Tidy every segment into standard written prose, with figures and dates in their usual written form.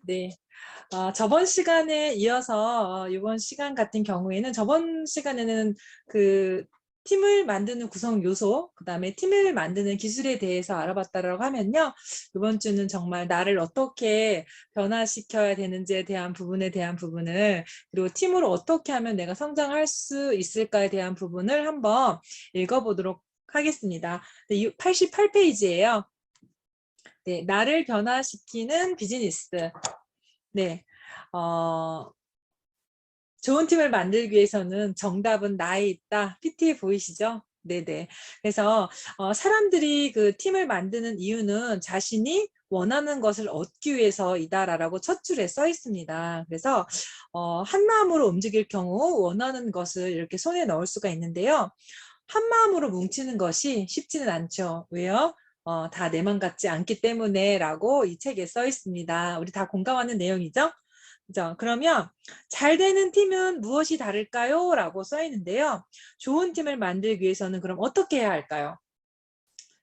네. 저번 시간에 이어서 이번 시간 같은 경우에는 저번 시간에는 그 팀을 만드는 구성 요소, 그다음에 팀을 만드는 기술에 대해서 알아봤다라고 하면요. 이번 주는 정말 나를 어떻게 변화시켜야 되는지에 대한 부분을, 그리고 팀으로 어떻게 하면 내가 성장할 수 있을까에 대한 부분을 한번 읽어보도록 하겠습니다. 88페이지예요. 네, 나를 변화시키는 비즈니스. 네. 좋은 팀을 만들기 위해서는 정답은 나에 있다. PT 보이시죠? 네네. 그래서 사람들이 그 팀을 만드는 이유는 자신이 원하는 것을 얻기 위해서이다라고 첫 줄에 써 있습니다. 그래서 한 마음으로 움직일 경우 원하는 것을 이렇게 손에 넣을 수가 있는데요. 한 마음으로 뭉치는 것이 쉽지는 않죠. 왜요? 다 내 맘 같지 않기 때문에 라고 이 책에 써 있습니다. 우리 다 공감하는 내용이죠? 그죠? 그러면 잘 되는 팀은 무엇이 다를까요? 라고 써 있는데요. 좋은 팀을 만들기 위해서는 그럼 어떻게 해야 할까요?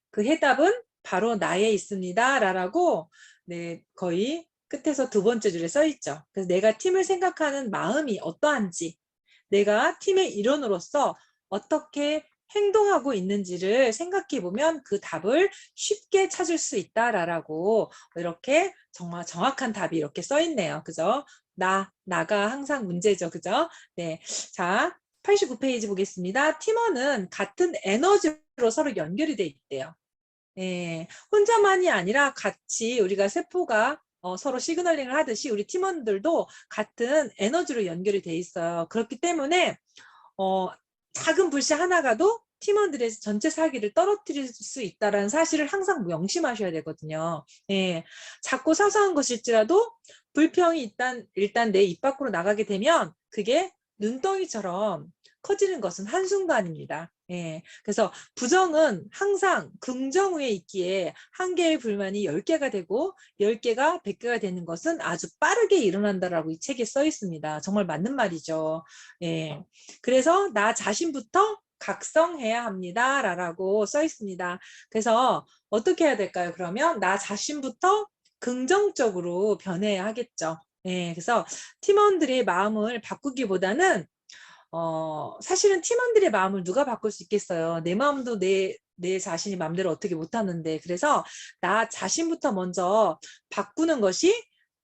그 해답은 바로 나에 있습니다. 라고 네, 거의 끝에서 두 번째 줄에 써 있죠. 그래서 내가 팀을 생각하는 마음이 어떠한지, 내가 팀의 일원으로서 어떻게 행동하고 있는지를 생각해 보면 그 답을 쉽게 찾을 수 있다라고 이렇게 정말 정확한 답이 이렇게 써 있네요. 그죠? 나가 항상 문제죠. 그죠? 네. 자, 89페이지 보겠습니다. 팀원은 같은 에너지로 서로 연결이 돼 있대요. 예, 혼자만이 아니라 같이 우리가 세포가 서로 시그널링을 하듯이 우리 팀원들도 같은 에너지로 연결이 돼 있어요. 그렇기 때문에 작은 불씨 하나가도 팀원들의 전체 사기를 떨어뜨릴 수 있다는 사실을 항상 명심하셔야 되거든요. 예, 작고 사소한 것일지라도 불평이 일단 내 입 밖으로 나가게 되면 그게 눈덩이처럼 커지는 것은 한순간입니다. 예, 그래서 부정은 항상 긍정 위에 있기에 한 개의 불만이 10개가 되고 10개가 100개가 되는 것은 아주 빠르게 일어난다라고 이 책에 써 있습니다. 정말 맞는 말이죠. 예. 그래서 나 자신부터 각성해야 합니다. 라고 써 있습니다. 그래서 어떻게 해야 될까요? 그러면 나 자신부터 긍정적으로 변해야 하겠죠. 예, 그래서 팀원들의 마음을 바꾸기보다는 사실은 팀원들의 마음을 누가 바꿀 수 있겠어요. 내 마음도 내 자신이 마음대로 어떻게 못하는데. 그래서 나 자신부터 먼저 바꾸는 것이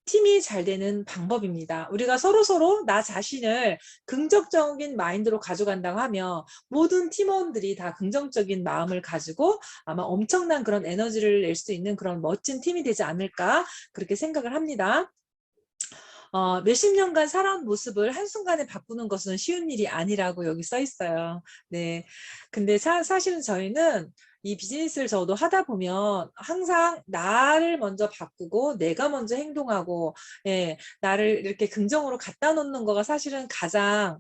팀이 잘 되는 방법입니다. 우리가 서로서로 나 자신을 긍정적인 마인드로 가져간다고 하면 모든 팀원들이 다 긍정적인 마음을 가지고 아마 엄청난 그런 에너지를 낼 수 있는 그런 멋진 팀이 되지 않을까 그렇게 생각을 합니다. 몇십 년간 살아온 모습을 한순간에 바꾸는 것은 쉬운 일이 아니라고 여기 써 있어요. 네. 근데 사실은 저희는 이 비즈니스를 저도 하다 보면 항상 나를 먼저 바꾸고 내가 먼저 행동하고, 예, 나를 이렇게 긍정으로 갖다 놓는 거가 사실은 가장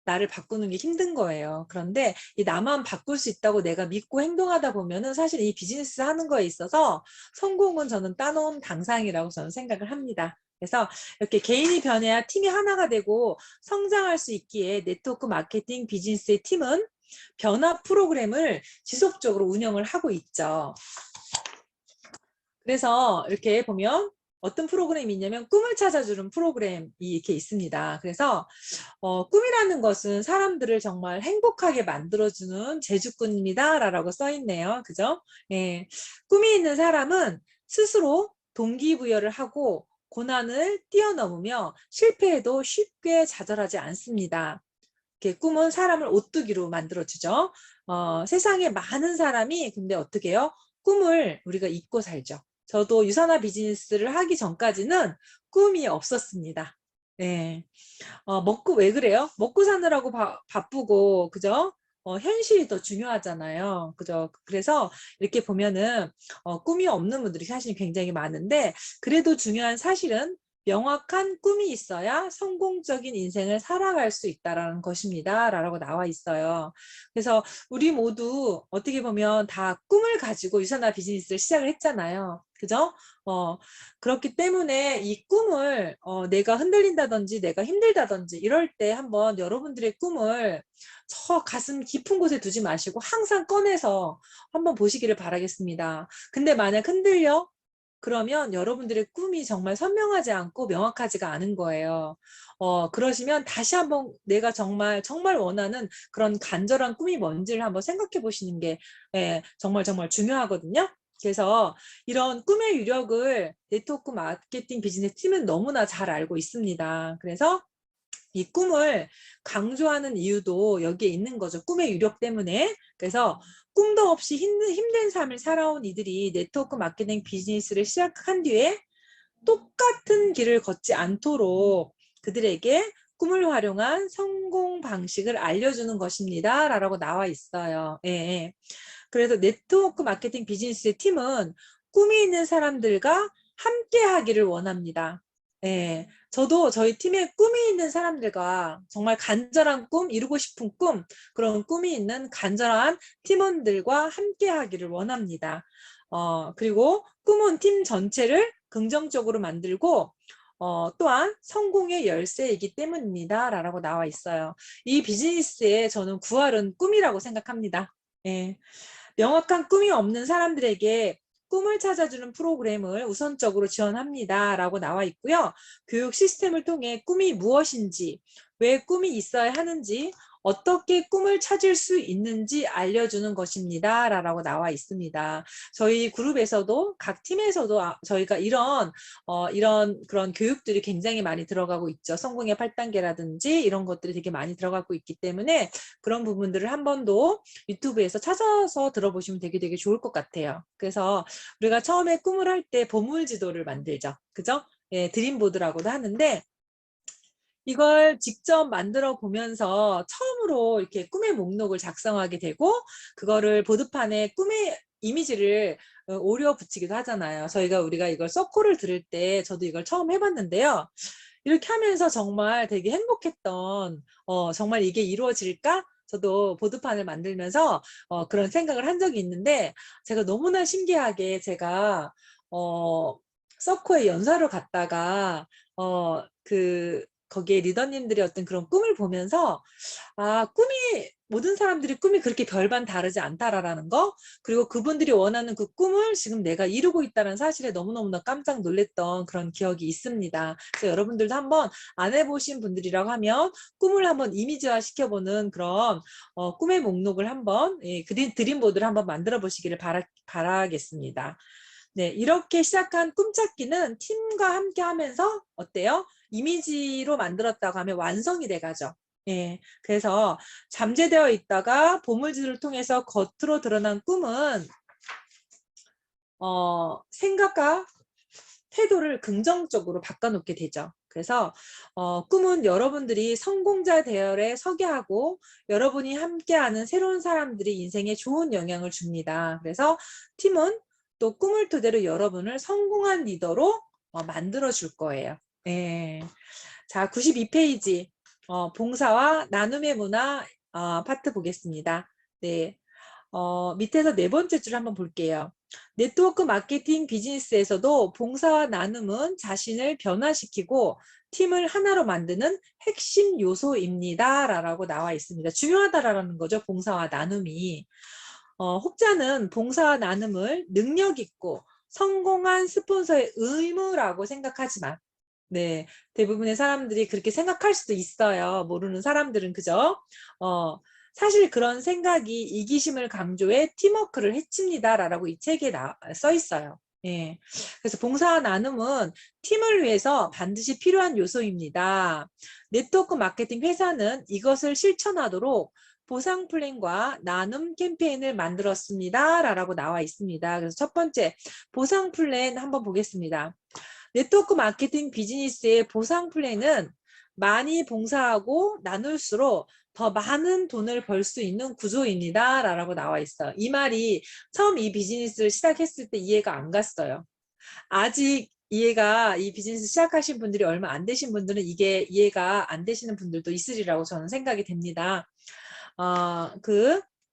나를 바꾸는 게 힘든 거예요. 그런데 이 나만 바꿀 수 있다고 내가 믿고 행동하다 보면은 사실 이 비즈니스 하는 거에 있어서 성공은 저는 따놓은 당상이라고 저는 생각을 합니다. 그래서 이렇게 개인이 변해야 팀이 하나가 되고 성장할 수 있기에 네트워크 마케팅 비즈니스의 팀은 변화 프로그램을 지속적으로 운영을 하고 있죠. 그래서 이렇게 보면 어떤 프로그램이 있냐면 꿈을 찾아주는 프로그램이 이렇게 있습니다. 그래서 꿈이라는 것은 사람들을 정말 행복하게 만들어주는 제주꾼입니다. 라고 써 있네요. 그죠? 예. 꿈이 있는 사람은 스스로 동기부여를 하고 고난을 뛰어넘으며 실패해도 쉽게 좌절하지 않습니다. 이렇게 꿈은 사람을 오뚜기로 만들어주죠. 세상에 많은 사람이 근데 어떻게 해요? 꿈을 우리가 잊고 살죠. 저도 유산화 비즈니스를 하기 전까지는 꿈이 없었습니다. 네. 왜 그래요? 먹고 사느라고 바쁘고, 그죠? 현실이 더 중요하잖아요. 그죠? 그래서 이렇게 보면은, 꿈이 없는 분들이 사실 굉장히 많은데, 그래도 중요한 사실은 명확한 꿈이 있어야 성공적인 인생을 살아갈 수 있다는 것입니다. 라고 나와 있어요. 그래서 우리 모두 어떻게 보면 다 꿈을 가지고 유산화 비즈니스를 시작을 했잖아요. 그죠? 그렇기 때문에 이 꿈을 내가 흔들린다든지 내가 힘들다든지 이럴 때 한번 여러분들의 꿈을 저 가슴 깊은 곳에 두지 마시고 항상 꺼내서 한번 보시기를 바라겠습니다. 근데 만약 흔들려? 그러면 여러분들의 꿈이 정말 선명하지 않고 명확하지가 않은 거예요. 그러시면 다시 한번 내가 정말 원하는 그런 간절한 꿈이 뭔지를 한번 생각해 보시는 게 정말 중요하거든요. 그래서 이런 꿈의 유력을 네트워크 마케팅 비즈니스 팀은 너무나 잘 알고 있습니다. 그래서 이 꿈을 강조하는 이유도 여기에 있는 거죠. 꿈의 유력 때문에. 그래서 꿈도 없이 힘든 삶을 살아온 이들이 네트워크 마케팅 비즈니스를 시작한 뒤에 똑같은 길을 걷지 않도록 그들에게 꿈을 활용한 성공 방식을 알려주는 것입니다. 라고 나와 있어요. 예. 그래서 네트워크 마케팅 비즈니스의 팀은 꿈이 있는 사람들과 함께 하기를 원합니다. 예. 저도 저희 팀에 꿈이 있는 사람들과 정말 간절한 꿈, 이루고 싶은 꿈, 그런 꿈이 있는 간절한 팀원들과 함께 하기를 원합니다. 그리고 꿈은 팀 전체를 긍정적으로 만들고 또한 성공의 열쇠이기 때문입니다. 라고 나와 있어요. 이 비즈니스에 저는 9할은 꿈이라고 생각합니다. 예. 명확한 꿈이 없는 사람들에게 꿈을 찾아주는 프로그램을 우선적으로 지원합니다. 라고 나와 있고요. 교육 시스템을 통해 꿈이 무엇인지, 왜 꿈이 있어야 하는지, 어떻게 꿈을 찾을 수 있는지 알려주는 것입니다. 라고 나와 있습니다. 저희 그룹에서도 각 팀에서도 저희가 이런 그런 교육들이 굉장히 많이 들어가고 있죠. 성공의 8단계라든지 이런 것들이 되게 많이 들어가고 있기 때문에 그런 부분들을 한 번도 유튜브에서 찾아서 들어보시면 되게 좋을 것 같아요. 그래서 우리가 처음에 꿈을 할 때 보물 지도를 만들죠. 그죠? 예, 드림보드라고도 하는데 이걸 직접 만들어 보면서 처음으로 이렇게 꿈의 목록을 작성하게 되고 그거를 보드판에 꿈의 이미지를 오려 붙이기도 하잖아요. 우리가 이걸 서코를 들을 때 저도 이걸 처음 해봤는데요. 이렇게 하면서 정말 되게 행복했던 정말 이게 이루어질까? 저도 보드판을 만들면서 그런 생각을 한 적이 있는데 제가 너무나 신기하게 제가 서코에 연사를 갔다가 거기에 리더님들이 어떤 그런 꿈을 보면서 모든 사람들이 꿈이 그렇게 별반 다르지 않다라는 거, 그리고 그분들이 원하는 그 꿈을 지금 내가 이루고 있다는 사실에 너무너무나 깜짝 놀랐던 그런 기억이 있습니다. 그래서 여러분들도 한번 안 해보신 분들이라고 하면 꿈을 한번 이미지화 시켜보는 그런 꿈의 목록을 한번 드림보드를 한번 만들어 보시기를 바라겠습니다. 네, 이렇게 시작한 꿈찾기는 팀과 함께 하면서 어때요? 이미지로 만들었다고 하면 완성이 돼가죠. 예, 그래서 잠재되어 있다가 보물지를 통해서 겉으로 드러난 꿈은 생각과 태도를 긍정적으로 바꿔놓게 되죠. 그래서 꿈은 여러분들이 성공자 대열에 서게 하고 여러분이 함께하는 새로운 사람들이 인생에 좋은 영향을 줍니다. 그래서 팀은 또 꿈을 토대로 여러분을 성공한 리더로 만들어 줄 거예요. 예. 자, 92페이지 봉사와 나눔의 문화 파트 보겠습니다. 네. 밑에서 네 번째 줄 한번 볼게요. 네트워크 마케팅 비즈니스에서도 봉사와 나눔은 자신을 변화시키고 팀을 하나로 만드는 핵심 요소입니다. 라고 나와 있습니다. 중요하다라는 거죠. 봉사와 나눔이. 혹자는 봉사와 나눔을 능력 있고 성공한 스폰서의 의무라고 생각하지만 네, 대부분의 사람들이 그렇게 생각할 수도 있어요. 모르는 사람들은 그죠? 사실 그런 생각이 이기심을 강조해 팀워크를 해칩니다. 라고 이 책에 써 있어요. 예. 그래서 봉사와 나눔은 팀을 위해서 반드시 필요한 요소입니다. 네트워크 마케팅 회사는 이것을 실천하도록 보상 플랜과 나눔 캠페인을 만들었습니다. 라고 나와 있습니다. 그래서 첫 번째, 보상 플랜 한번 보겠습니다. 네트워크 마케팅 비즈니스의 보상 플랜은 많이 봉사하고 나눌수록 더 많은 돈을 벌 수 있는 구조입니다. 라고 나와 있어요. 이 말이 처음 이 비즈니스를 시작했을 때 이해가 안 갔어요. 아직 이 비즈니스 시작하신 분들이 얼마 안 되신 분들은 이게 이해가 안 되시는 분들도 있으리라고 저는 생각이 됩니다.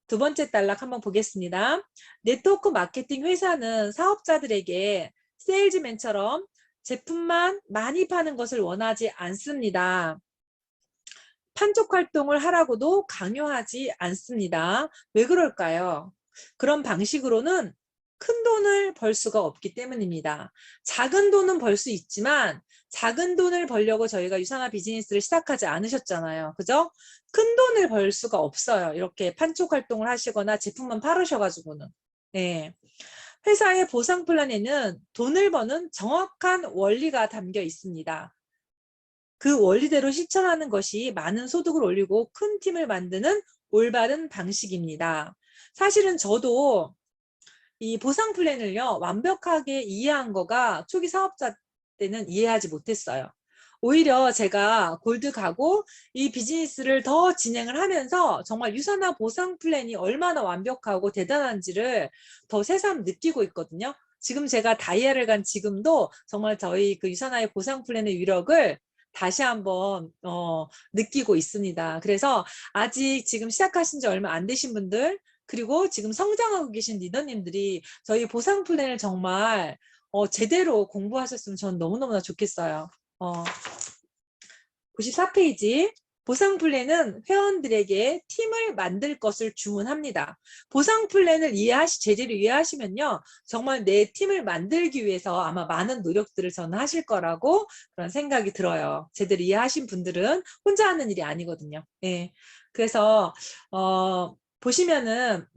두 번째 단락 한번 보겠습니다. 네트워크 마케팅 회사는 사업자들에게 세일즈맨처럼 제품만 많이 파는 것을 원하지 않습니다. 판촉 활동을 하라고도 강요하지 않습니다. 왜 그럴까요? 그런 방식으로는 큰 돈을 벌 수가 없기 때문입니다. 작은 돈은 벌 수 있지만 작은 돈을 벌려고 저희가 유산화 비즈니스를 시작하지 않으셨잖아요. 그죠? 큰 돈을 벌 수가 없어요. 이렇게 판촉 활동을 하시거나 제품만 팔으셔가지고는. 네. 회사의 보상 플랜에는 돈을 버는 정확한 원리가 담겨 있습니다. 그 원리대로 실천하는 것이 많은 소득을 올리고 큰 팀을 만드는 올바른 방식입니다. 사실은 저도 이 보상 플랜을요, 완벽하게 이해한 거가 초기 사업자 때는 이해하지 못했어요. 오히려 제가 골드 가고 이 비즈니스를 더 진행을 하면서 정말 유산화 보상 플랜이 얼마나 완벽하고 대단한지를 더 새삼 느끼고 있거든요. 지금 제가 다이아를 간 지금도 정말 저희 그 유산화의 보상 플랜의 위력을 다시 한번 느끼고 있습니다. 그래서 아직 지금 시작하신 지 얼마 안 되신 분들, 그리고 지금 성장하고 계신 리더님들이 저희 보상 플랜을 정말 제대로 공부하셨으면 전 너무너무나 좋겠어요. 94페이지. 보상 플랜은 회원들에게 팀을 만들 것을 주문합니다. 보상 플랜을 제대로 이해하시면요. 정말 내 팀을 만들기 위해서 아마 많은 노력들을 저는 하실 거라고 그런 생각이 들어요. 제대로 이해하신 분들은 혼자 하는 일이 아니거든요. 예. 그래서 보시면은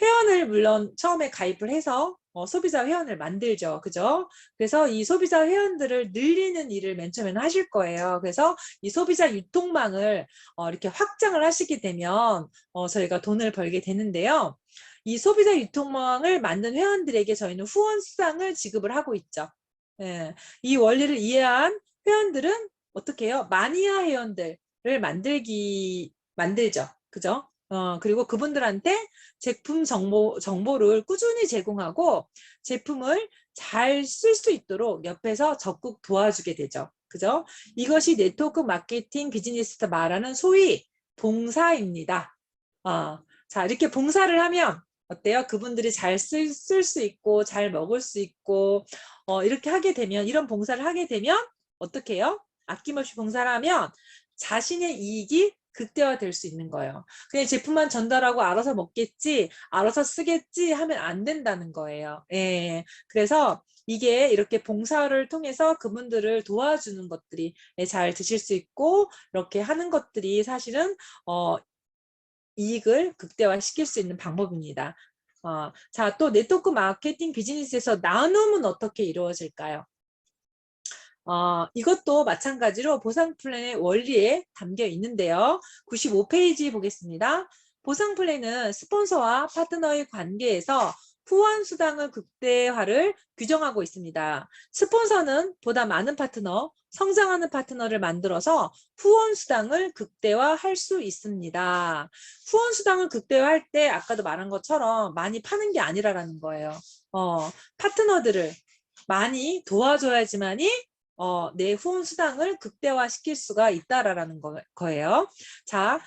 회원을 물론 처음에 가입을 해서 소비자 회원을 만들죠. 그죠? 그래서 이 소비자 회원들을 늘리는 일을 맨 처음에는 하실 거예요. 그래서 이 소비자 유통망을 이렇게 확장을 하시게 되면 저희가 돈을 벌게 되는데요. 이 소비자 유통망을 만든 회원들에게 저희는 후원 수당을 지급을 하고 있죠. 예, 이 원리를 이해한 회원들은 어떻게 해요? 마니아 회원들을 만들죠. 그죠? 그리고 그분들한테 제품 정보를 꾸준히 제공하고 제품을 잘 쓸 수 있도록 옆에서 적극 도와주게 되죠. 그죠? 이것이 네트워크 마케팅 비즈니스에서 말하는 소위 봉사입니다. 자, 이렇게 봉사를 하면 어때요? 그분들이 잘 쓸 수 있고 잘 먹을 수 있고 이렇게 하게 되면, 이런 봉사를 하게 되면 어떻게 해요? 아낌없이 봉사를 하면 자신의 이익이 극대화될 수 있는 거예요. 그냥 제품만 전달하고 알아서 먹겠지, 알아서 쓰겠지 하면 안 된다는 거예요. 예. 그래서 이게 이렇게 봉사를 통해서 그분들을 도와주는 것들이 잘 드실 수 있고, 이렇게 하는 것들이 사실은 이익을 극대화시킬 수 있는 방법입니다. 자, 또 네트워크 마케팅 비즈니스에서 나눔은 어떻게 이루어질까요? 이것도 마찬가지로 보상 플랜의 원리에 담겨 있는데요. 95페이지 보겠습니다. 보상 플랜은 스폰서와 파트너의 관계에서 후원 수당을 극대화를 규정하고 있습니다. 스폰서는 보다 많은 파트너, 성장하는 파트너를 만들어서 후원 수당을 극대화할 수 있습니다. 후원 수당을 극대화할 때 아까도 말한 것처럼 많이 파는 게 아니라는 거예요. 파트너들을 많이 도와줘야지만이 내 후원 수당을 극대화시킬 수가 있다라는 거예요. 자,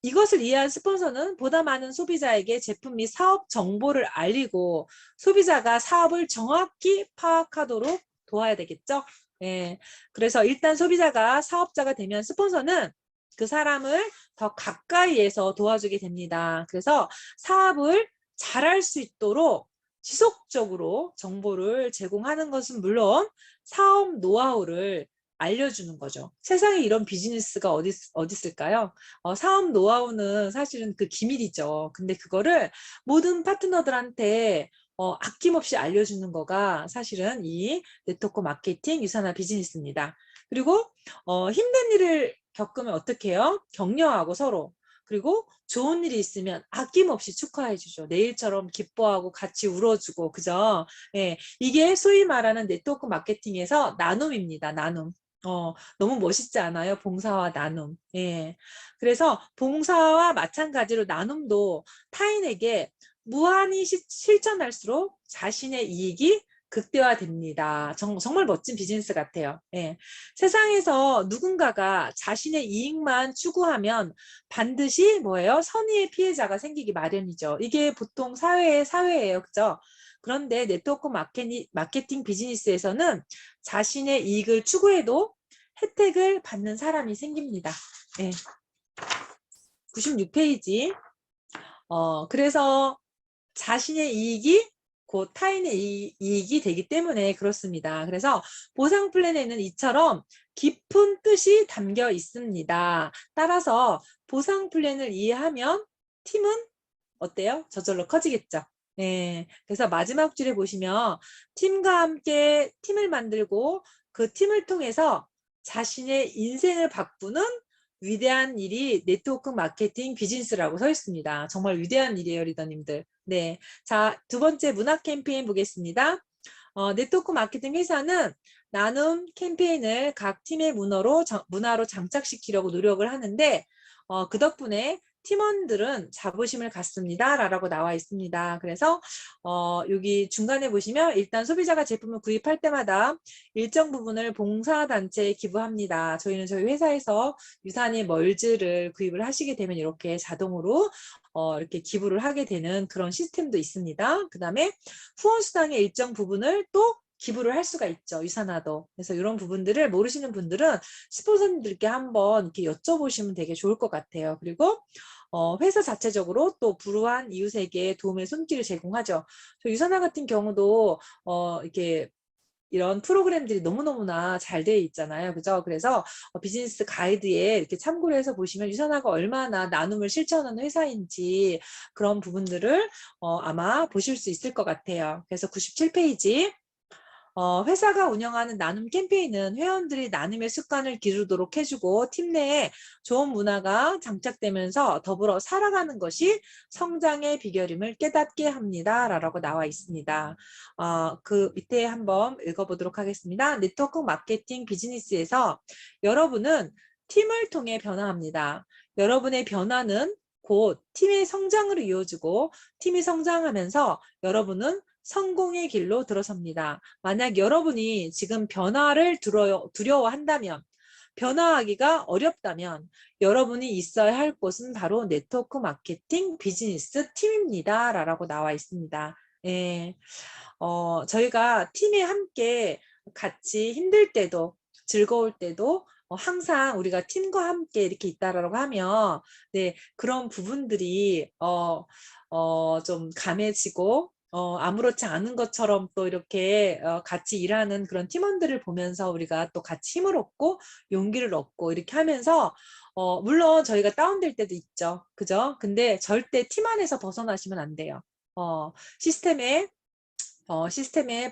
이것을 이해한 스폰서는 보다 많은 소비자에게 제품 및 사업 정보를 알리고 소비자가 사업을 정확히 파악하도록 도와야 되겠죠. 예. 그래서 일단 소비자가 사업자가 되면 스폰서는 그 사람을 더 가까이에서 도와주게 됩니다. 그래서 사업을 잘할 수 있도록 지속적으로 정보를 제공하는 것은 물론 사업 노하우를 알려주는 거죠. 세상에 이런 비즈니스가 어디 있을까요? 사업 노하우는 사실은 그 기밀이죠. 근데 그거를 모든 파트너들한테 아낌없이 알려주는 거가 사실은 이 네트워크 마케팅 유산화 비즈니스입니다. 그리고 힘든 일을 겪으면 어떻게 해요? 격려하고 서로. 그리고 좋은 일이 있으면 아낌없이 축하해 주죠. 내일처럼 기뻐하고 같이 울어주고, 그죠? 예, 이게 소위 말하는 네트워크 마케팅에서 나눔입니다. 나눔. 너무 멋있지 않아요? 봉사와 나눔. 예. 그래서 봉사와 마찬가지로 나눔도 타인에게 무한히 실천할수록 자신의 이익이 극대화됩니다. 정말 멋진 비즈니스 같아요. 예. 세상에서 누군가가 자신의 이익만 추구하면 반드시 뭐예요? 선의의 피해자가 생기기 마련이죠. 이게 보통 사회예요. 그죠? 그런데 네트워크 마케팅 비즈니스에서는 자신의 이익을 추구해도 혜택을 받는 사람이 생깁니다. 네. 96페이지. 그래서 자신의 이익이 곧 타인의 이익이 되기 때문에 그렇습니다. 그래서 보상 플랜에는 이처럼 깊은 뜻이 담겨 있습니다. 따라서 보상 플랜을 이해하면 팀은 어때요? 저절로 커지겠죠. 네. 그래서 마지막 줄에 보시면 팀과 함께 팀을 만들고 그 팀을 통해서 자신의 인생을 바꾸는 위대한 일이 네트워크 마케팅 비즈니스라고 서 있습니다. 정말 위대한 일이에요, 리더님들. 네. 자, 두 번째 문화 캠페인 보겠습니다. 네트워크 마케팅 회사는 나눔 캠페인을 각 팀의 문화로 장착시키려고 노력을 하는데 그 덕분에 팀원들은 자부심을 갖습니다. 라고 나와 있습니다. 그래서 여기 중간에 보시면 일단 소비자가 제품을 구입할 때마다 일정 부분을 봉사단체에 기부합니다. 저희는 저희 회사에서 유산의 멀즈를 구입을 하시게 되면 이렇게 자동으로 이렇게 기부를 하게 되는 그런 시스템도 있습니다. 그 다음에 후원수당의 일정 부분을 또 기부를 할 수가 있죠. 유산화도. 그래서 이런 부분들을 모르시는 분들은 스폰서님들께 한번 이렇게 여쭤보시면 되게 좋을 것 같아요. 그리고 회사 자체적으로 또 불우한 이웃에게 도움의 손길을 제공하죠. 저 유산화 같은 경우도 이렇게 이런 프로그램들이 너무너무나 잘 되어 있잖아요. 그죠? 그래서 비즈니스 가이드에 이렇게 참고를 해서 보시면 유산화가 얼마나 나눔을 실천하는 회사인지 그런 부분들을 아마 보실 수 있을 것 같아요. 그래서 97페이지. 회사가 운영하는 나눔 캠페인은 회원들이 나눔의 습관을 기르도록 해주고 팀 내에 좋은 문화가 장착되면서 더불어 살아가는 것이 성장의 비결임을 깨닫게 합니다. 라고 나와 있습니다. 그 밑에 한번 읽어보도록 하겠습니다. 네트워크 마케팅 비즈니스에서 여러분은 팀을 통해 변화합니다. 여러분의 변화는 곧 팀의 성장으로 이어지고 팀이 성장하면서 여러분은 성공의 길로 들어섭니다. 만약 여러분이 지금 변화를 두려워한다면, 변화하기가 어렵다면 여러분이 있어야 할 곳은 바로 네트워크 마케팅 비즈니스 팀입니다. 라고 나와 있습니다. 예. 저희가 팀에 함께 같이 힘들 때도 즐거울 때도 항상 우리가 팀과 함께 이렇게 있다라고 하면 네, 그런 부분들이 좀 감해지고 아무렇지 않은 것처럼 또 이렇게 같이 일하는 그런 팀원들을 보면서 우리가 또 같이 힘을 얻고 용기를 얻고 이렇게 하면서 물론 저희가 다운될 때도 있죠. 그죠? 근데 절대 팀 안에서 벗어나시면 안 돼요. 시스템에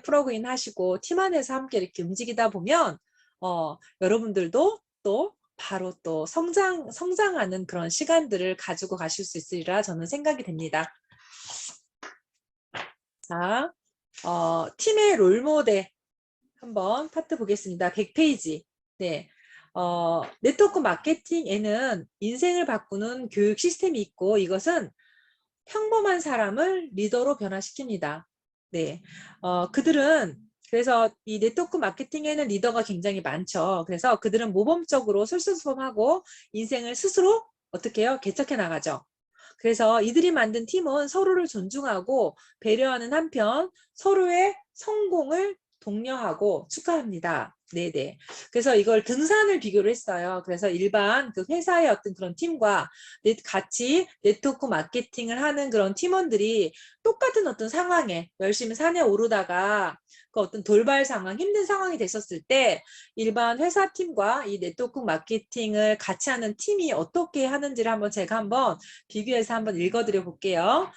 플러그인 하시고 팀 안에서 함께 이렇게 움직이다 보면 여러분들도 또 바로 또 성장하는 그런 시간들을 가지고 가실 수 있으리라 저는 생각이 됩니다. 자, 팀의 롤모델 한번 파트 보겠습니다. 100페이지. 네. 네트워크 마케팅에는 인생을 바꾸는 교육 시스템이 있고 이것은 평범한 사람을 리더로 변화시킵니다. 네. 그들은 그래서 이 네트워크 마케팅에는 리더가 굉장히 많죠. 그래서 그들은 모범적으로 솔선수범하고 인생을 스스로 어떻게 해요? 개척해 나가죠. 그래서 이들이 만든 팀은 서로를 존중하고 배려하는 한편 서로의 성공을 독려하고 축하합니다. 네네. 그래서 이걸 등산을 비교를 했어요. 그래서 일반 그 회사의 어떤 그런 팀과 같이 네트워크 마케팅을 하는 그런 팀원들이 똑같은 어떤 상황에 열심히 산에 오르다가 그 어떤 돌발 상황, 힘든 상황이 됐었을 때 일반 회사 팀과 이 네트워크 마케팅을 같이 하는 팀이 어떻게 하는지를 제가 한번 비교해서 한번 읽어드려 볼게요.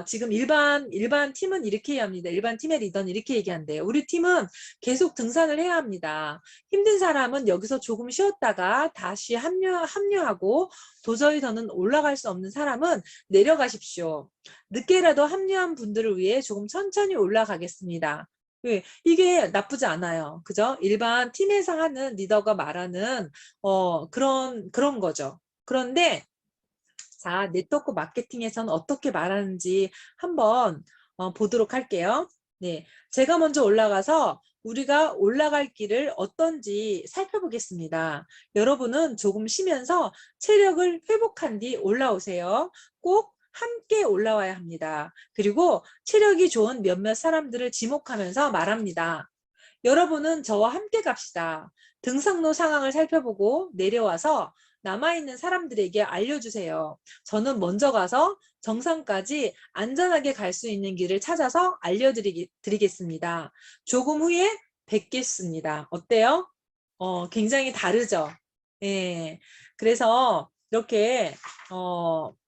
지금 일반 팀은 이렇게 합니다. 일반 팀의 리더는 이렇게 얘기한대요. 우리 팀은 계속 등산을 해야 합니다. 힘든 사람은 여기서 조금 쉬었다가 다시 합류하고 도저히 더는 올라갈 수 없는 사람은 내려가십시오. 늦게라도 합류한 분들을 위해 조금 천천히 올라가겠습니다. 이게 나쁘지 않아요. 그죠? 일반 팀에서 하는 리더가 말하는 그런 거죠. 그런데 자, 네트워크 마케팅에서는 어떻게 말하는지 한번 보도록 할게요. 네, 제가 먼저 올라가서 우리가 올라갈 길을 어떤지 살펴보겠습니다. 여러분은 조금 쉬면서 체력을 회복한 뒤 올라오세요. 꼭 함께 올라와야 합니다. 그리고 체력이 좋은 몇몇 사람들을 지목하면서 말합니다. 여러분은 저와 함께 갑시다. 등산로 상황을 살펴보고 내려와서 남아있는 사람들에게 알려주세요. 저는 먼저 가서 정상까지 안전하게 갈 수 있는 길을 찾아서 알려드리겠습니다. 조금 후에 뵙겠습니다. 어때요? 굉장히 다르죠? 예. 그래서 이렇게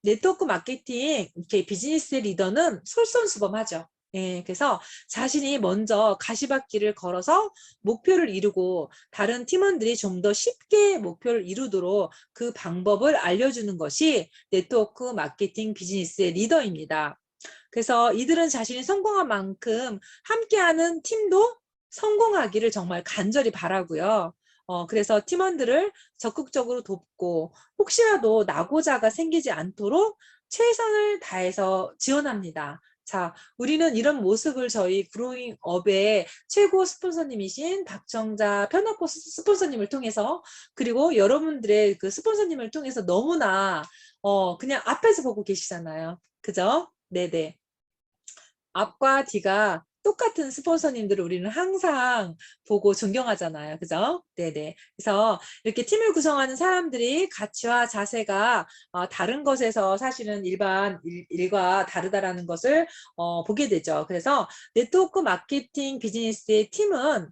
네트워크 마케팅 이렇게 비즈니스 리더는 솔선수범하죠. 예, 그래서 자신이 먼저 가시밭길을 걸어서 목표를 이루고 다른 팀원들이 좀 더 쉽게 목표를 이루도록 그 방법을 알려주는 것이 네트워크 마케팅 비즈니스의 리더입니다. 그래서 이들은 자신이 성공한 만큼 함께하는 팀도 성공하기를 정말 간절히 바라고요. 그래서 팀원들을 적극적으로 돕고 혹시라도 낙오자가 생기지 않도록 최선을 다해서 지원합니다. 자, 우리는 이런 모습을 저희 그로잉업의 최고 스폰서님이신 박정자 편업포 스폰서님을 통해서 그리고 여러분들의 그 스폰서님을 통해서 너무나 그냥 앞에서 보고 계시잖아요. 그죠? 네네. 앞과 뒤가 똑같은 스폰서님들을 우리는 항상 보고 존경하잖아요. 그죠? 네네. 그래서 이렇게 팀을 구성하는 사람들이 가치와 자세가 다른 것에서 사실은 일반 일과 다르다라는 것을 보게 되죠. 그래서 네트워크 마케팅 비즈니스의 팀은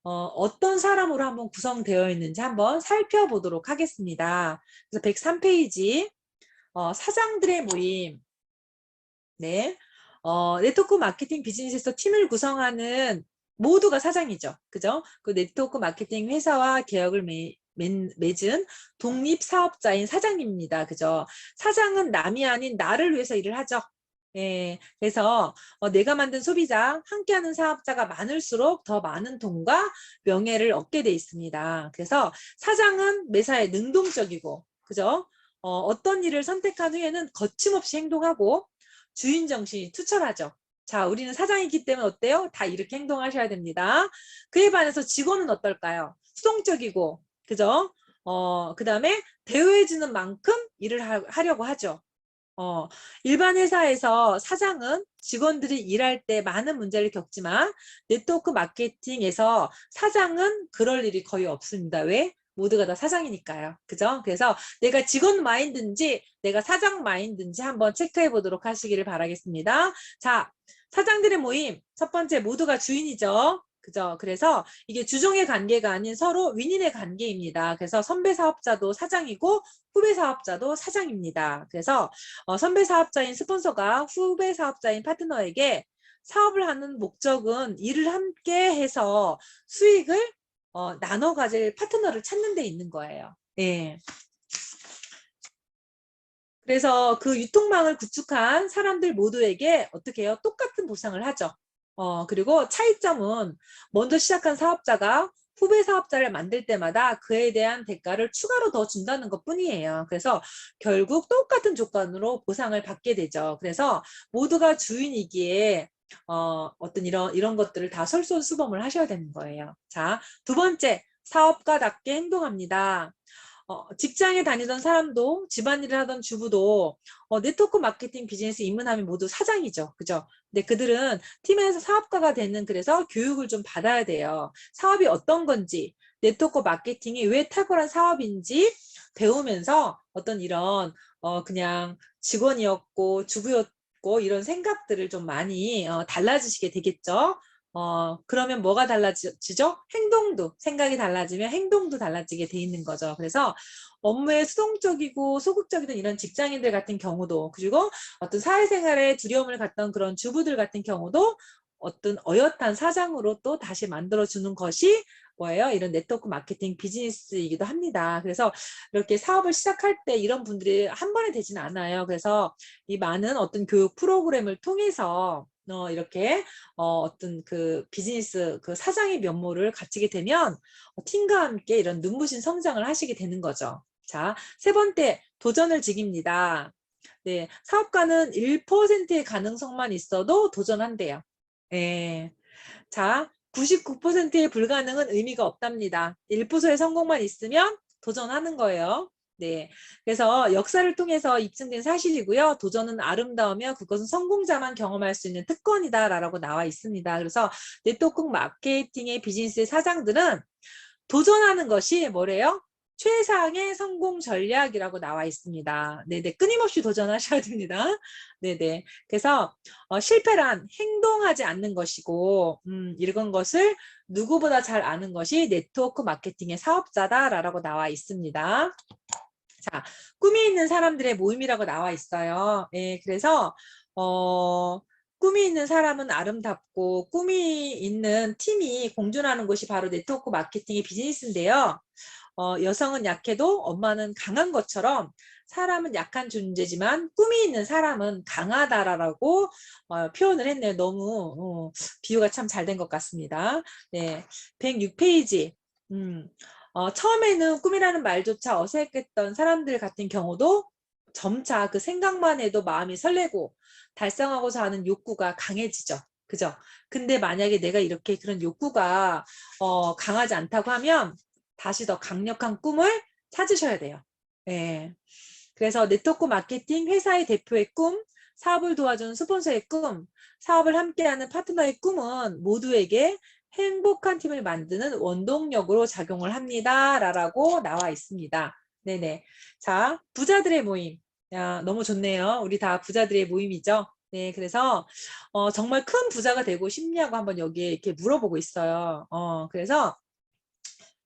어떤 사람으로 한번 구성되어 있는지 한번 살펴보도록 하겠습니다. 그래서 103페이지 사장들의 모임. 네. 네트워크 마케팅 비즈니스에서 팀을 구성하는 모두가 사장이죠. 그죠? 그 네트워크 마케팅 회사와 계약을 맺은 독립사업자인 사장입니다. 그죠? 사장은 남이 아닌 나를 위해서 일을 하죠. 예, 그래서 내가 만든 소비자, 함께하는 사업자가 많을수록 더 많은 돈과 명예를 얻게 돼 있습니다. 그래서 사장은 매사에 능동적이고, 그죠? 어떤 일을 선택한 후에는 거침없이 행동하고 주인 정신이 투철하죠. 자, 우리는 사장이기 때문에 어때요? 다 이렇게 행동하셔야 됩니다. 그에 반해서 직원은 어떨까요? 수동적이고, 그죠? 그 다음에 대우해주는 만큼 일을 하려고 하죠. 일반 회사에서 사장은 직원들이 일할 때 많은 문제를 겪지만 네트워크 마케팅에서 사장은 그럴 일이 거의 없습니다. 왜? 모두가 다 사장이니까요. 그죠? 그래서 내가 직원 마인드인지 내가 사장 마인드인지 한번 체크해 보도록 하시기를 바라겠습니다. 자, 사장들의 모임. 첫 번째 모두가 주인이죠. 그죠? 그래서 이게 주종의 관계가 아닌 서로 윈윈의 관계입니다. 그래서 선배 사업자도 사장이고 후배 사업자도 사장입니다. 그래서 선배 사업자인 스폰서가 후배 사업자인 파트너에게 사업을 하는 목적은 일을 함께 해서 수익을 나눠 가질 파트너를 찾는 데 있는 거예요. 네. 그래서 그 유통망을 구축한 사람들 모두에게 어떻게 해요? 똑같은 보상을 하죠. 그리고 차이점은 먼저 시작한 사업자가 후배 사업자를 만들 때마다 그에 대한 대가를 추가로 더 준다는 것 뿐이에요. 그래서 결국 똑같은 조건으로 보상을 받게 되죠. 그래서 모두가 주인이기에 어떤 이런 것들을 다 솔선수범을 하셔야 되는 거예요. 자, 두 번째, 사업가답게 행동합니다. 직장에 다니던 사람도 집안일을 하던 주부도 네트워크 마케팅 비즈니스 입문하면 모두 사장이죠. 그죠? 근데 그들은 팀에서 사업가가 되는 그래서 교육을 좀 받아야 돼요. 사업이 어떤 건지, 네트워크 마케팅이 왜 탁월한 사업인지 배우면서 어떤 이런 그냥 직원이었고 주부였고 이런 생각들을 좀 많이 달라지시게 되겠죠. 그러면 뭐가 달라지죠? 행동도, 생각이 달라지면 행동도 달라지게 돼 있는 거죠. 그래서 업무에 수동적이고 소극적이던 이런 직장인들 같은 경우도, 그리고 어떤 사회생활에 두려움을 갖던 그런 주부들 같은 경우도 어떤 어엿한 사장으로 또 다시 만들어주는 것이 뭐예요? 이런 네트워크 마케팅 비즈니스이기도 합니다. 그래서 이렇게 사업을 시작할 때 이런 분들이 한 번에 되지는 않아요. 그래서 이 많은 어떤 교육 프로그램을 통해서 이렇게 어떤 그 비즈니스 그 사장의 면모를 갖추게 되면 팀과 함께 이런 눈부신 성장을 하시게 되는 거죠. 자, 세 번째, 도전을 즐깁니다. 네, 사업가는 1%의 가능성만 있어도 도전한대요. 예. 자, 99%의 불가능은 의미가 없답니다. 1%의 성공만 있으면 도전하는 거예요. 네. 그래서 역사를 통해서 입증된 사실이고요. 도전은 아름다우며 그것은 성공자만 경험할 수 있는 특권이다라고 나와 있습니다. 그래서 네트워크 마케팅의 비즈니스의 사장들은 도전하는 것이 뭐래요? 최상의 성공 전략이라고 나와 있습니다. 네네, 끊임없이 도전하셔야 됩니다. 네네, 그래서 실패란 행동하지 않는 것이고 이런 것을 누구보다 잘 아는 것이 네트워크 마케팅의 사업자다라고 나와 있습니다. 자, 꿈이 있는 사람들의 모임이라고 나와 있어요. 예, 그래서 꿈이 있는 사람은 아름답고 꿈이 있는 팀이 공존하는 곳이 바로 네트워크 마케팅의 비즈니스인데요. 여성은 약해도 엄마는 강한 것처럼 사람은 약한 존재지만 꿈이 있는 사람은 강하다라고 표현을 했네요. 너무 비유가 참 잘 된 것 같습니다. 네, 106페이지. 처음에는 꿈이라는 말조차 어색했던 사람들 같은 경우도 점차 그 생각만 해도 마음이 설레고 달성하고자 하는 욕구가 강해지죠. 그죠? 근데 만약에 내가 이렇게 그런 욕구가 강하지 않다고 하면 다시 더 강력한 꿈을 찾으셔야 돼요. 예. 그래서 네트워크 마케팅 회사의 대표의 꿈, 사업을 도와주는 스폰서의 꿈, 사업을 함께하는 파트너의 꿈은 모두에게 행복한 팀을 만드는 원동력으로 작용을 합니다. 라고 나와 있습니다. 네네. 자, 부자들의 모임. 야, 너무 좋네요. 우리 다 부자들의 모임이죠. 네, 그래서 정말 큰 부자가 되고 싶냐고 한번 여기에 이렇게 물어보고 있어요. 그래서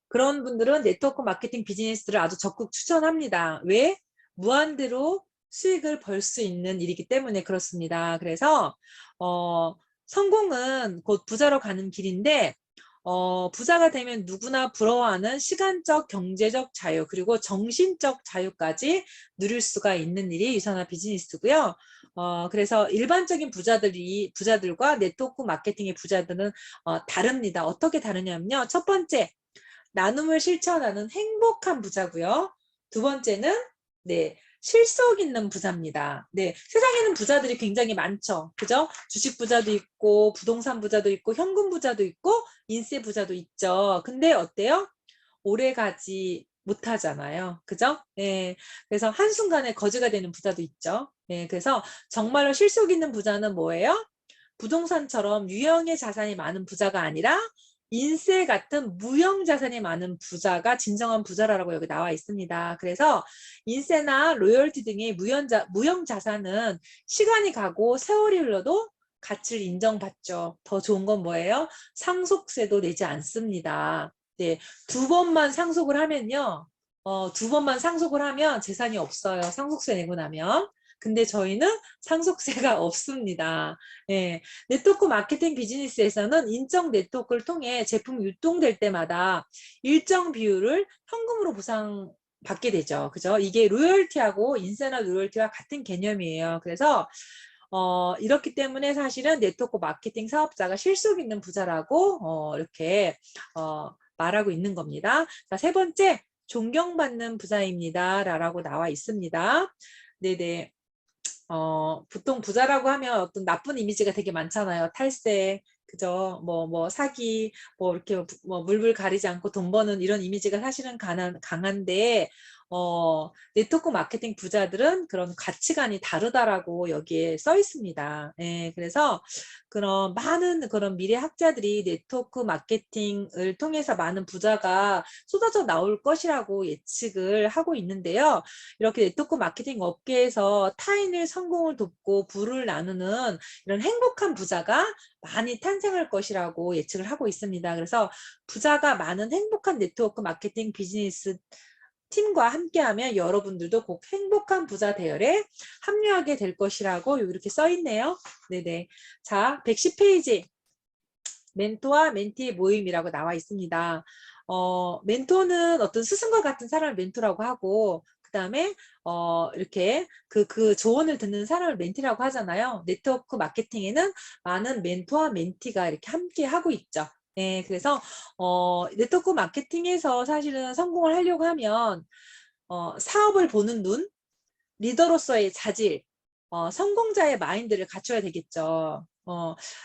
그런 분들은 네트워크 마케팅 비즈니스를 아주 적극 추천합니다. 왜? 무한대로 수익을 벌 수 있는 일이기 때문에 그렇습니다. 그래서 성공은 곧 부자로 가는 길인데 부자가 되면 누구나 부러워하는 시간적, 경제적 자유, 그리고 정신적 자유까지 누릴 수가 있는 일이 유산화 비즈니스고요. 그래서 일반적인 부자들과 네트워크 마케팅의 부자들은 다릅니다. 어떻게 다르냐면요. 첫 번째, 나눔을 실천하는 행복한 부자고요. 두 번째는 네, 실속 있는 부자입니다. 네, 세상에는 부자들이 굉장히 많죠. 그죠? 주식 부자도 있고 부동산 부자도 있고 현금 부자도 있고 인세 부자도 있죠. 근데 어때요? 오래 가지 못하잖아요. 그죠? 네, 그래서 한순간에 거지가 되는 부자도 있죠. 네, 그래서 정말로 실속 있는 부자는 뭐예요? 부동산처럼 유형의 자산이 많은 부자가 아니라 인세 같은 무형 자산이 많은 부자가 진정한 부자라고 여기 나와 있습니다. 그래서 인세나 로열티 등의 무형 자산은 시간이 가고 세월이 흘러도 가치를 인정받죠. 더 좋은 건 뭐예요? 상속세도 내지 않습니다. 네, 두 번만 상속을 하면요. 두 번만 상속을 하면 재산이 없어요. 상속세 내고 나면. 근데 저희는 상속세가 없습니다. 예, 네트워크 마케팅 비즈니스에서는 인적 네트워크를 통해 제품이 유통될 때마다 일정 비율을 현금으로 보상받게 되죠. 그죠? 이게 로열티하고 인세나 로열티와 같은 개념이에요. 그래서 이렇기 때문에 사실은 네트워크 마케팅 사업자가 실속 있는 부자라고 이렇게 말하고 있는 겁니다. 자, 세 번째, 존경받는 부자입니다. 라고 나와 있습니다. 네네. 보통 부자라고 하면 어떤 나쁜 이미지가 되게 많잖아요. 탈세, 그죠? 뭐 사기, 뭐 이렇게 뭐 물불 가리지 않고 돈 버는 이런 이미지가 사실은 강한데, 네트워크 마케팅 부자들은 그런 가치관이 다르다라고 여기에 써 있습니다. 예, 그래서 그런 많은 그런 미래 학자들이 네트워크 마케팅을 통해서 많은 부자가 쏟아져 나올 것이라고 예측을 하고 있는데요. 이렇게 네트워크 마케팅 업계에서 타인의 성공을 돕고 부를 나누는 이런 행복한 부자가 많이 탄생할 것이라고 예측을 하고 있습니다. 그래서 부자가 많은 행복한 네트워크 마케팅 비즈니스 팀과 함께하면 여러분들도 꼭 행복한 부자 대열에 합류하게 될 것이라고 이렇게 써 있네요. 네네. 자, 110페이지. 멘토와 멘티의 모임이라고 나와 있습니다. 멘토는 어떤 스승과 같은 사람을 멘토라고 하고, 그 다음에 이렇게 그 조언을 듣는 사람을 멘티라고 하잖아요. 네트워크 마케팅에는 많은 멘토와 멘티가 이렇게 함께 하고 있죠. 네, 그래서 네트워크 마케팅에서 사실은 성공을 하려고 하면 사업을 보는 눈, 리더로서의 자질, 성공자의 마인드를 갖춰야 되겠죠.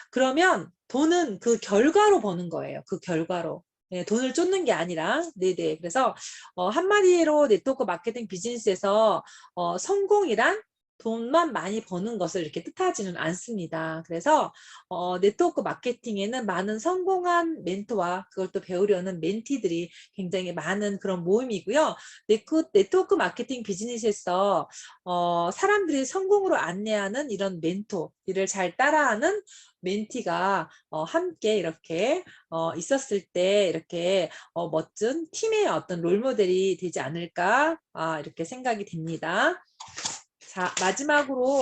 그러면 돈은 그 결과로 버는 거예요. 그 결과로. 네, 돈을 쫓는 게 아니라, 네네. 그래서, 한마디로 네트워크 마케팅 비즈니스에서, 성공이란 돈만 많이 버는 것을 이렇게 뜻하지는 않습니다. 그래서 네트워크 마케팅에는 많은 성공한 멘토와 그걸 또 배우려는 멘티들이 굉장히 많은 그런 모임이고요. 네트워크 마케팅 비즈니스에서 사람들이 성공으로 안내하는 이런 멘토, 이를 잘 따라하는 멘티가 함께 이렇게 있었을 때 이렇게 멋진 팀의 어떤 롤모델이 되지 않을까 이렇게 생각이 됩니다. 자, 마지막으로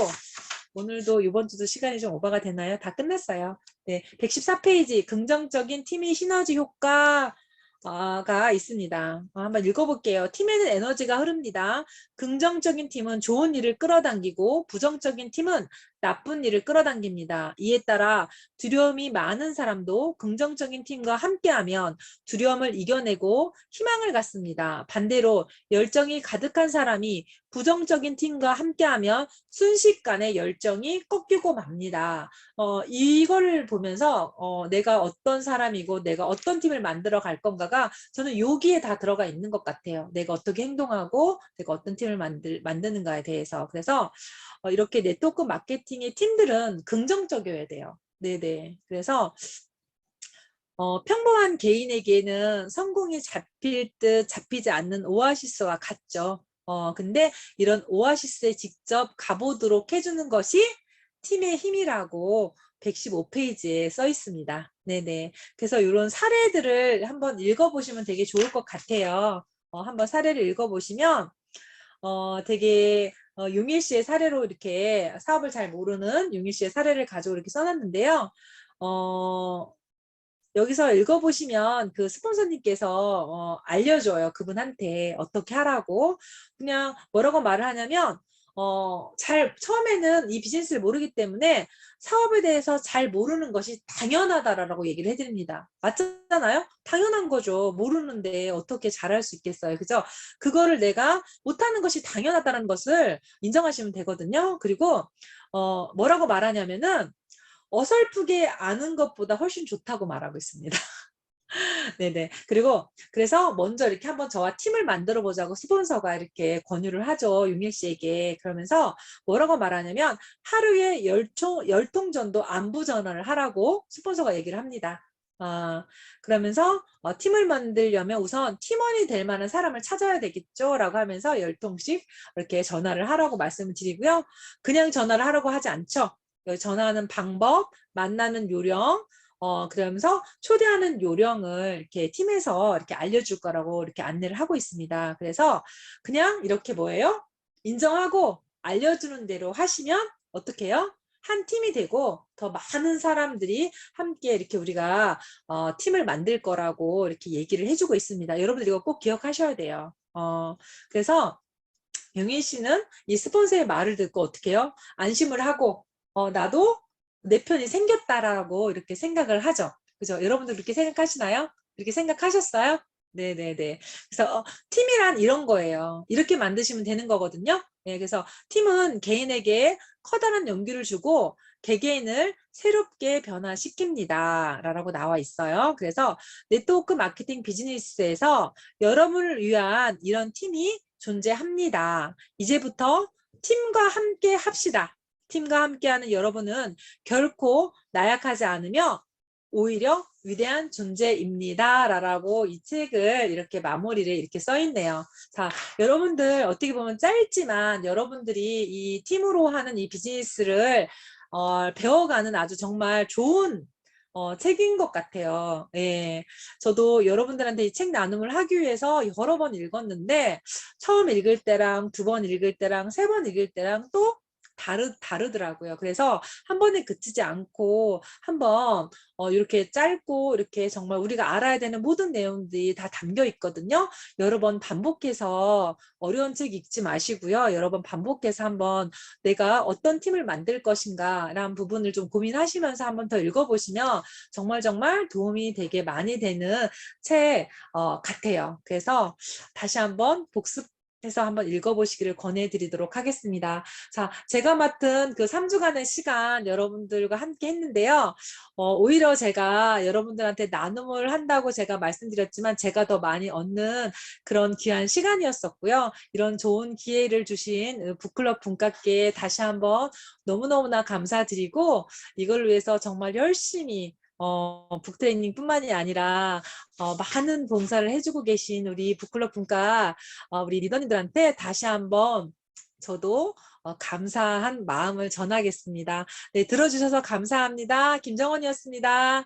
오늘도 이번 주도 시간이 좀 오버가 되나요? 다 끝났어요. 네, 114페이지 긍정적인 팀의 시너지 효과가 있습니다. 한번 읽어볼게요. 팀에는 에너지가 흐릅니다. 긍정적인 팀은 좋은 일을 끌어당기고 부정적인 팀은 나쁜 일을 끌어당깁니다. 이에 따라 두려움이 많은 사람도 긍정적인 팀과 함께하면 두려움을 이겨내고 희망을 갖습니다. 반대로 열정이 가득한 사람이 부정적인 팀과 함께하면 순식간에 열정이 꺾이고 맙니다. 이거를 보면서 내가 어떤 사람이고 내가 어떤 팀을 만들어 갈 건가가 저는 여기에 다 들어가 있는 것 같아요. 내가 어떻게 행동하고 내가 어떤 팀을 만드는가에 대해서. 그래서 이렇게 네트워크 마케팅의 팀들은 긍정적이어야 돼요. 네네. 그래서 평범한 개인에게는 성공이 잡힐 듯 잡히지 않는 오아시스와 같죠. 근데 이런 오아시스에 직접 가보도록 해주는 것이 팀의 힘이라고 115페이지에 써 있습니다. 네네. 그래서 이런 사례들을 한번 읽어보시면 되게 좋을 것 같아요. 한번 사례를 읽어보시면 되게 용일 씨의 사례로 이렇게 사업을 잘 모르는 용일 씨의 사례를 가지고 이렇게 써놨는데요. 여기서 읽어보시면 그 스폰서님께서 알려줘요. 그분한테 어떻게 하라고. 그냥 뭐라고 말을 하냐면 처음에는 이 비즈니스를 모르기 때문에 사업에 대해서 잘 모르는 것이 당연하다라고 얘기를 해드립니다. 맞잖아요? 당연한 거죠. 모르는데 어떻게 잘할 수 있겠어요. 그죠? 그거를 내가 못하는 것이 당연하다는 것을 인정하시면 되거든요. 그리고 뭐라고 말하냐면은 어설프게 아는 것보다 훨씬 좋다고 말하고 있습니다. 네네. 그리고 그래서 먼저 이렇게 한번 저와 팀을 만들어 보자고 스폰서가 이렇게 권유를 하죠. 윤일 씨에게. 그러면서 뭐라고 말하냐면 하루에 10통 정도 안부 전화를 하라고 스폰서가 얘기를 합니다. 그러면서 팀을 만들려면 우선 팀원이 될 만한 사람을 찾아야 되겠죠 라고 하면서 10통씩 이렇게 전화를 하라고 말씀을 드리고요. 그냥 전화를 하라고 하지 않죠. 전화하는 방법, 만나는 요령, 그러면서 초대하는 요령을 이렇게 팀에서 이렇게 알려줄 거라고 이렇게 안내를 하고 있습니다. 그래서 그냥 이렇게 뭐예요? 인정하고 알려주는 대로 하시면 어떻게 해요? 한 팀이 되고 더 많은 사람들이 함께 이렇게 우리가 팀을 만들 거라고 이렇게 얘기를 해주고 있습니다. 여러분들 이거 꼭 기억하셔야 돼요. 그래서 영희 씨는 이 스폰서의 말을 듣고 어떻게 해요? 안심을 하고 나도 내 편이 생겼다라고 이렇게 생각을 하죠. 그죠? 여러분들 그렇게 생각하시나요? 그렇게 생각하셨어요? 네네네. 그래서 팀이란 이런 거예요. 이렇게 만드시면 되는 거거든요. 네, 그래서 팀은 개인에게 커다란 용기를 주고 개개인을 새롭게 변화시킵니다. 라고 나와 있어요. 그래서 네트워크 마케팅 비즈니스에서 여러분을 위한 이런 팀이 존재합니다. 이제부터 팀과 함께 합시다. 팀과 함께하는 여러분은 결코 나약하지 않으며 오히려 위대한 존재입니다. 라고 이 책을 이렇게 마무리를 이렇게 써 있네요. 자, 여러분들 어떻게 보면 짧지만 여러분들이 이 팀으로 하는 이 비즈니스를 배워가는 아주 정말 좋은 책인 것 같아요. 예. 저도 여러분들한테 이 책 나눔을 하기 위해서 여러 번 읽었는데 처음 읽을 때랑 두 번 읽을 때랑 세 번 읽을 때랑 또 다르더라고요. 그래서 한 번에 그치지 않고 한번 이렇게 짧고 이렇게 정말 우리가 알아야 되는 모든 내용들이 다 담겨 있거든요. 여러 번 반복해서 어려운 책 읽지 마시고요. 여러 번 반복해서 한번 내가 어떤 팀을 만들 것인가 라는 부분을 좀 고민하시면서 한번 더 읽어보시면 정말 도움이 되게 많이 되는 책 같아요. 그래서 다시 한번 복습 해서 한번 읽어보시기를 권해드리도록 하겠습니다. 자, 제가 맡은 그 3주간의 시간 여러분들과 함께 했는데요. 오히려 제가 여러분들한테 나눔을 한다고 제가 말씀드렸지만 제가 더 많이 얻는 그런 귀한 시간이었었고요. 이런 좋은 기회를 주신 북클럽 분과께 다시 한번 너무너무나 감사드리고 이걸 위해서 정말 열심히 북트레이닝 뿐만이 아니라 많은 봉사를 해주고 계신 우리 북클럽 분과 우리 리더님들한테 다시 한번 저도 감사한 마음을 전하겠습니다. 네, 들어주셔서 감사합니다. 김정원이었습니다.